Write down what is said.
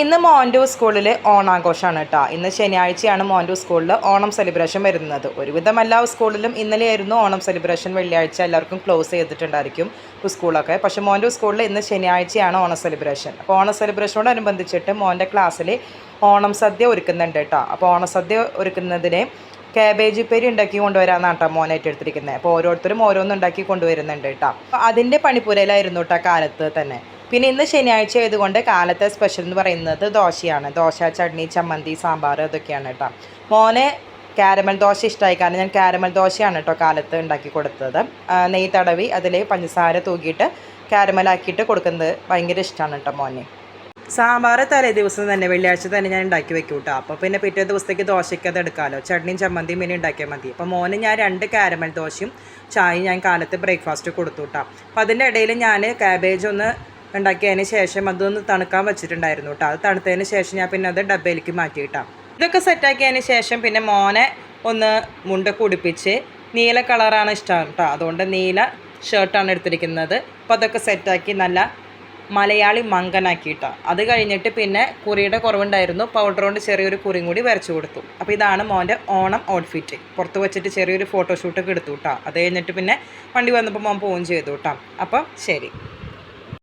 ഇന്ന് മോൻ്റെ സ്കൂളിൽ ഓണാഘോഷമാണ് കേട്ടോ. ഇന്ന് ശനിയാഴ്ചയാണ് മോൻ്റെ സ്കൂളിൽ ഓണം സെലിബ്രേഷൻ വരുന്നത്. ഒരുവിധം എല്ലാ സ്കൂളിലും ഇന്നലെയായിരുന്നു ഓണം സെലിബ്രേഷൻ. വെള്ളിയാഴ്ച എല്ലാവർക്കും ക്ലോസ് ചെയ്തിട്ടുണ്ടായിരിക്കും സ്കൂളൊക്കെ. പക്ഷേ മോൻ്റെ സ്കൂളിൽ ഇന്ന് ശനിയാഴ്ചയാണ് ഓണം സെലിബ്രേഷൻ. അപ്പോൾ ഓണം സെലിബ്രേഷനോടനുബന്ധിച്ചിട്ട് മോൻ്റെ ക്ലാസ്സിൽ ഓണം സദ്യ ഒരുക്കുന്നുണ്ട് കേട്ടോ. അപ്പോൾ ഓണസദ്യ ഒരുക്കുന്നതിന് കാബേജ് ഉപ്പേരി ഉണ്ടാക്കി കൊണ്ടുവരാമെന്നാണ് കേട്ടോ മോനായിട്ട് എടുത്തിരിക്കുന്നത്. അപ്പോൾ ഓരോരുത്തരും ഓരോന്നുണ്ടാക്കി കൊണ്ടുവരുന്നുണ്ട് കേട്ടോ. അപ്പോൾ അതിൻ്റെ പണിപ്പുരയിലായിരുന്നു കേട്ടോ കാലത്ത് തന്നെ. പിന്നെ ഇന്ന് ശനിയാഴ്ച ആയതുകൊണ്ട് കാലത്തെ സ്പെഷ്യൽ എന്ന് പറയുന്നത് ദോശയാണ്. ദോശ, ചട്നി, ചമ്മന്തി, സാമ്പാർ അതൊക്കെയാണ് കേട്ടോ. മോനെ കാരമൽ ദോശ ഇഷ്ടമായി. കാരണം ഞാൻ കാരമൽ ദോശയാണ് കേട്ടോ കാലത്ത് ഉണ്ടാക്കി കൊടുത്തത്. നെയ്യ് തടവി അതിൽ പഞ്ചസാര തൂക്കിയിട്ട് കാരമലാക്കിയിട്ട് കൊടുക്കുന്നത് ഭയങ്കര ഇഷ്ടമാണ് കേട്ടോ മോനെ. സാമ്പാർ തലേ ദിവസം തന്നെ വെള്ളിയാഴ്ച തന്നെ ഞാൻ ഉണ്ടാക്കി വെക്കും കേട്ടോ. അപ്പോൾ പിന്നെ പിറ്റേ ദിവസത്തേക്ക് ദോശയ്ക്ക് അത് എടുക്കാമല്ലോ. ചട്നിയും ചമ്മന്തിയും പിന്നെ ഉണ്ടാക്കിയാൽ മതി. അപ്പോൾ മോന് ഞാൻ 2 കാരമൽ ദോശയും ചായയും ഞാൻ കാലത്ത് ബ്രേക്ക്ഫാസ്റ്റ് കൊടുത്തു കേട്ടോ. അപ്പോൾ അതിൻ്റെ ഇടയിൽ ഞാൻ കാബേജ് ഒന്ന് ഉണ്ടാക്കിയതിന് ശേഷം അതൊന്ന് തണുക്കാൻ വെച്ചിട്ടുണ്ടായിരുന്നു കേട്ടോ. അത് തണുത്തതിന് ശേഷം ഞാൻ പിന്നെ അത് ഡബ്ബയിലേക്ക് മാറ്റിയിട്ടാണ്. ഇതൊക്കെ സെറ്റാക്കിയതിന് ശേഷം പിന്നെ മോനെ ഒന്ന് മുണ്ട കുടിപ്പിച്ച് നീല കളറാണ് ഇഷ്ടം കേട്ടോ. അതുകൊണ്ട് നീല ഷർട്ടാണ് എടുത്തിരിക്കുന്നത്. അപ്പോൾ അതൊക്കെ സെറ്റാക്കി നല്ല മലയാളി മങ്കനാക്കിയിട്ടാണ്. അത് കഴിഞ്ഞിട്ട് പിന്നെ കുറിയുടെ കുറവുണ്ടായിരുന്നു. പൗഡർ കൊണ്ട് ചെറിയൊരു കുറിയും കൂടി വരച്ചു കൊടുത്തു. അപ്പോൾ ഇതാണ് മോൻ്റെ ഓണം ഔട്ട്ഫിറ്റ്. പുറത്ത് വെച്ചിട്ട് ചെറിയൊരു ഫോട്ടോഷൂട്ടൊക്കെ എടുത്തു കേട്ടോ. അത് കഴിഞ്ഞിട്ട് പിന്നെ വണ്ടി വന്നപ്പോൾ മോൻ പോവുകയും ചെയ്തു കേട്ടോ. അപ്പം ശരി.